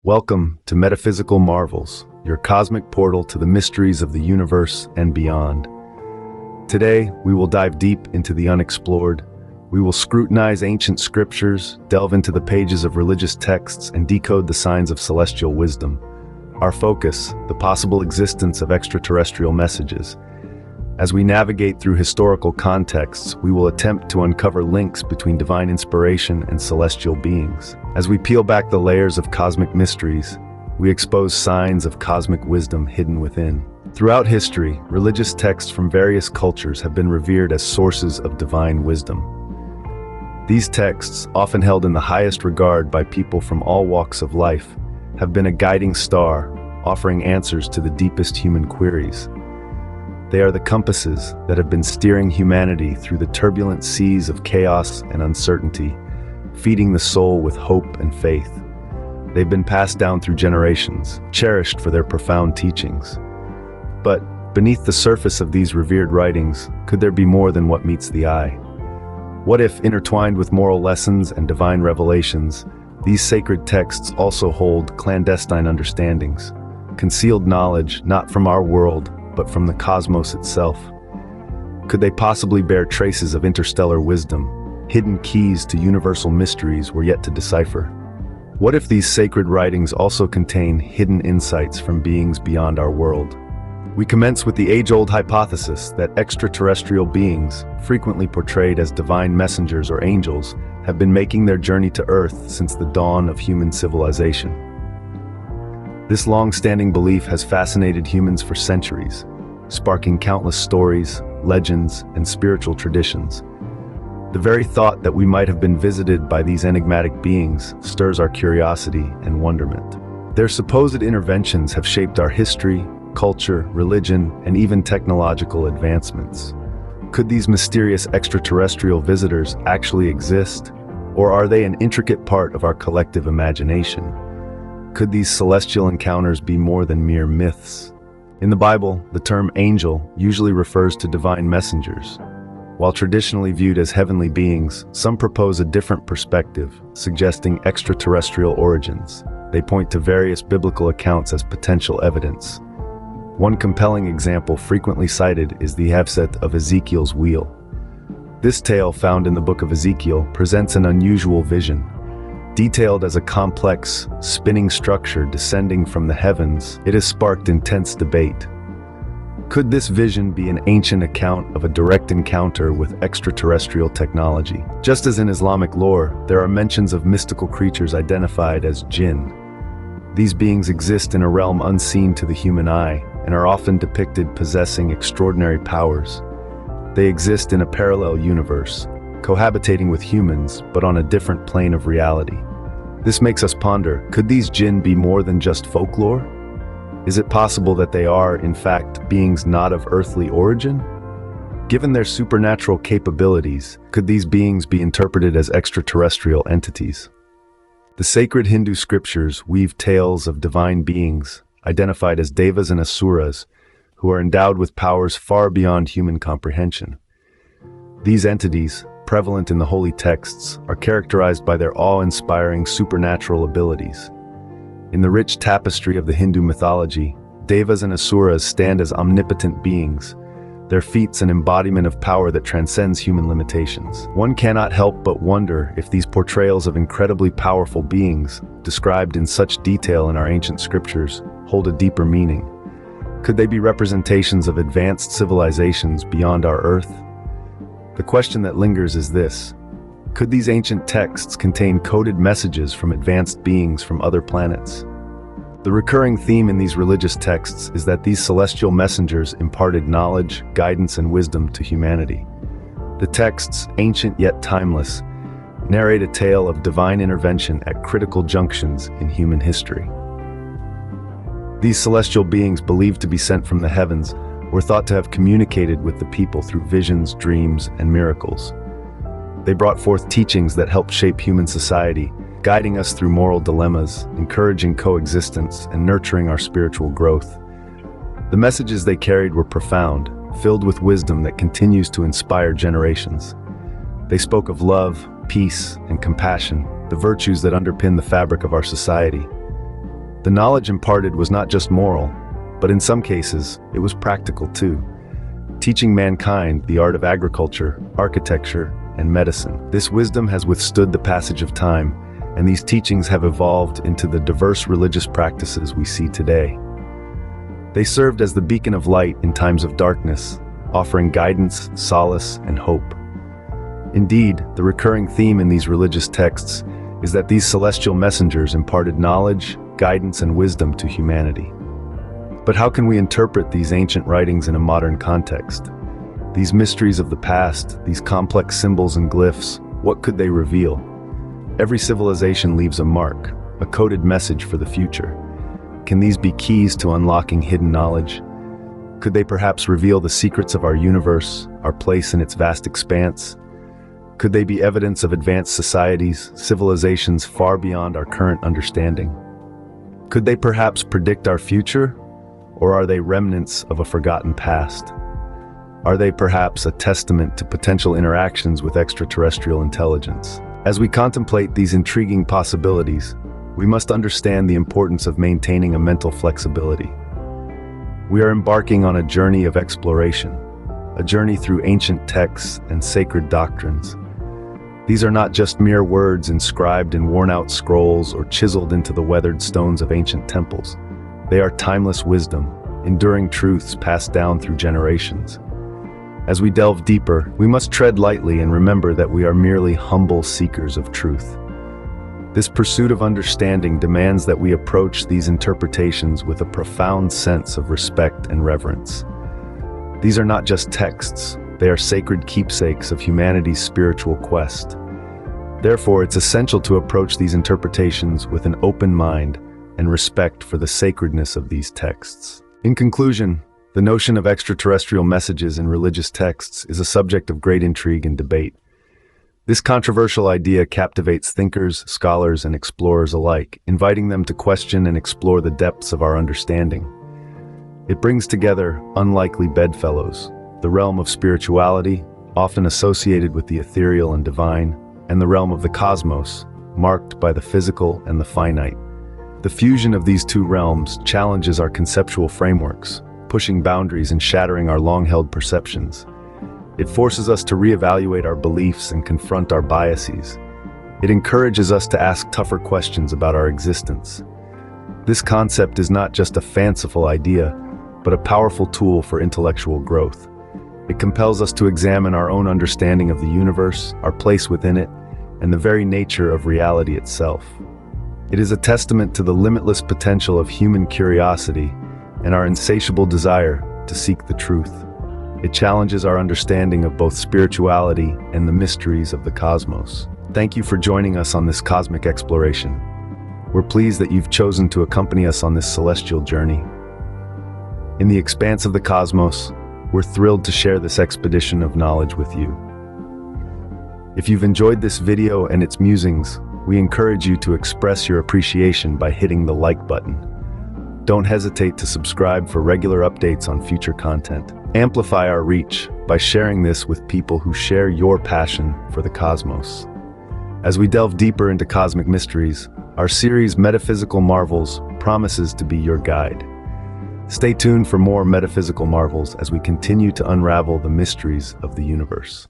Welcome to Metaphysical Marvels, your cosmic portal to the mysteries of the universe and beyond. Today, we will dive deep into the unexplored. We will scrutinize ancient scriptures, delve into the pages of religious texts, and decode the signs of celestial wisdom. Our focus, the possible existence of extraterrestrial messages. As we navigate through historical contexts, we will attempt to uncover links between divine inspiration and celestial beings. As we peel back the layers of cosmic mysteries, we expose signs of cosmic wisdom hidden within. Throughout history, religious texts from various cultures have been revered as sources of divine wisdom. These texts, often held in the highest regard by people from all walks of life, have been a guiding star, offering answers to the deepest human queries. They are the compasses that have been steering humanity through the turbulent seas of chaos and uncertainty, feeding the soul with hope and faith. They've been passed down through generations, cherished for their profound teachings. But beneath the surface of these revered writings, could there be more than what meets the eye? What if, intertwined with moral lessons and divine revelations, these sacred texts also hold clandestine understandings, concealed knowledge not from our world, but from the cosmos itself? Could they possibly bear traces of interstellar wisdom, hidden keys to universal mysteries we're yet to decipher? What if these sacred writings also contain hidden insights from beings beyond our world? We commence with the age-old hypothesis that extraterrestrial beings, frequently portrayed as divine messengers or angels, have been making their journey to Earth since the dawn of human civilization. This long-standing belief has fascinated humans for centuries, sparking countless stories, legends, and spiritual traditions. The very thought that we might have been visited by these enigmatic beings stirs our curiosity and wonderment. Their supposed interventions have shaped our history, culture, religion, and even technological advancements. Could these mysterious extraterrestrial visitors actually exist, or are they an intricate part of our collective imagination? Could these celestial encounters be more than mere myths? In the Bible, the term angel usually refers to divine messengers. While traditionally viewed as heavenly beings, some propose a different perspective, suggesting extraterrestrial origins. They point to various biblical accounts as potential evidence. One compelling example frequently cited is the concept of Ezekiel's Wheel. This tale, found in the book of Ezekiel, presents an unusual vision. Detailed as a complex, spinning structure descending from the heavens, it has sparked intense debate. Could this vision be an ancient account of a direct encounter with extraterrestrial technology? Just as in Islamic lore, there are mentions of mystical creatures identified as Jinn. These beings exist in a realm unseen to the human eye and are often depicted possessing extraordinary powers. They exist in a parallel universe, cohabitating with humans, but on a different plane of reality. This makes us ponder, could these Jinn be more than just folklore? Is it possible that they are, in fact, beings not of earthly origin? Given their supernatural capabilities, could these beings be interpreted as extraterrestrial entities? The sacred Hindu scriptures weave tales of divine beings, identified as Dvas and Auras, who are endowed with powers far beyond human comprehension. These entities, prevalent in the holy texts, are characterized by their awe-inspiring supernatural abilities. In the rich tapestry of the Hindu mythology, Devas and Asuras stand as omnipotent beings, their feats an embodiment of power that transcends human limitations. One cannot help but wonder if these portrayals of incredibly powerful beings, described in such detail in our ancient scriptures, hold a deeper meaning. Could they be representations of advanced civilizations beyond our Earth? The question that lingers is this: could these ancient texts contain coded messages from advanced beings from other planets? The recurring theme in these religious texts is that these celestial messengers imparted knowledge, guidance, and wisdom to humanity. The texts, ancient yet timeless, narrate a tale of divine intervention at critical junctions in human history. These celestial beings, believed to be sent from the heavens, were thought to have communicated with the people through visions, dreams, and miracles. They brought forth teachings that helped shape human society, guiding us through moral dilemmas, encouraging coexistence, and nurturing our spiritual growth. The messages they carried were profound, filled with wisdom that continues to inspire generations. They spoke of love, peace, and compassion, the virtues that underpin the fabric of our society. The knowledge imparted was not just moral, but in some cases, it was practical too, teaching mankind the art of agriculture, architecture, and medicine. This wisdom has withstood the passage of time, and these teachings have evolved into the diverse religious practices we see today. They served as the beacon of light in times of darkness, offering guidance, solace, and hope. Indeed, the recurring theme in these religious texts is that these celestial messengers imparted knowledge, guidance, and wisdom to humanity. But how can we interpret these ancient writings in a modern context? These mysteries of the past, these complex symbols and glyphs, what could they reveal? Every civilization leaves a mark, a coded message for the future. Can these be keys to unlocking hidden knowledge? Could they perhaps reveal the secrets of our universe, our place in its vast expanse? Could they be evidence of advanced societies, civilizations far beyond our current understanding? Could they perhaps predict our future? Or are they remnants of a forgotten past? Are they perhaps a testament to potential interactions with extraterrestrial intelligence? As we contemplate these intriguing possibilities, we must understand the importance of maintaining a mental flexibility. We are embarking on a journey of exploration, a journey through ancient texts and sacred doctrines. These are not just mere words inscribed in worn-out scrolls or chiseled into the weathered stones of ancient temples. They are timeless wisdom, enduring truths passed down through generations. As we delve deeper, we must tread lightly and remember that we are merely humble seekers of truth. This pursuit of understanding demands that we approach these interpretations with a profound sense of respect and reverence. These are not just texts, they are sacred keepsakes of humanity's spiritual quest. Therefore, it's essential to approach these interpretations with an open mind and respect for the sacredness of these texts. In conclusion, the notion of extraterrestrial messages in religious texts is a subject of great intrigue and debate. This controversial idea captivates thinkers, scholars, and explorers alike, inviting them to question and explore the depths of our understanding. It brings together unlikely bedfellows, the realm of spirituality, often associated with the ethereal and divine, and the realm of the cosmos, marked by the physical and the finite. The fusion of these two realms challenges our conceptual frameworks, pushing boundaries and shattering our long-held perceptions. It forces us to reevaluate our beliefs and confront our biases. It encourages us to ask tougher questions about our existence. This concept is not just a fanciful idea, but a powerful tool for intellectual growth. It compels us to examine our own understanding of the universe, our place within it, and the very nature of reality itself. It is a testament to the limitless potential of human curiosity and our insatiable desire to seek the truth. It challenges our understanding of both spirituality and the mysteries of the cosmos. Thank you for joining us on this cosmic exploration. We're pleased that you've chosen to accompany us on this celestial journey. In the expanse of the cosmos, we're thrilled to share this expedition of knowledge with you. If you've enjoyed this video and its musings, we encourage you to express your appreciation by hitting the like button. Don't hesitate to subscribe for regular updates on future content. Amplify our reach by sharing this with people who share your passion for the cosmos. As we delve deeper into cosmic mysteries, our series Metaphysical Marvels promises to be your guide. Stay tuned for more metaphysical marvels as we continue to unravel the mysteries of the universe.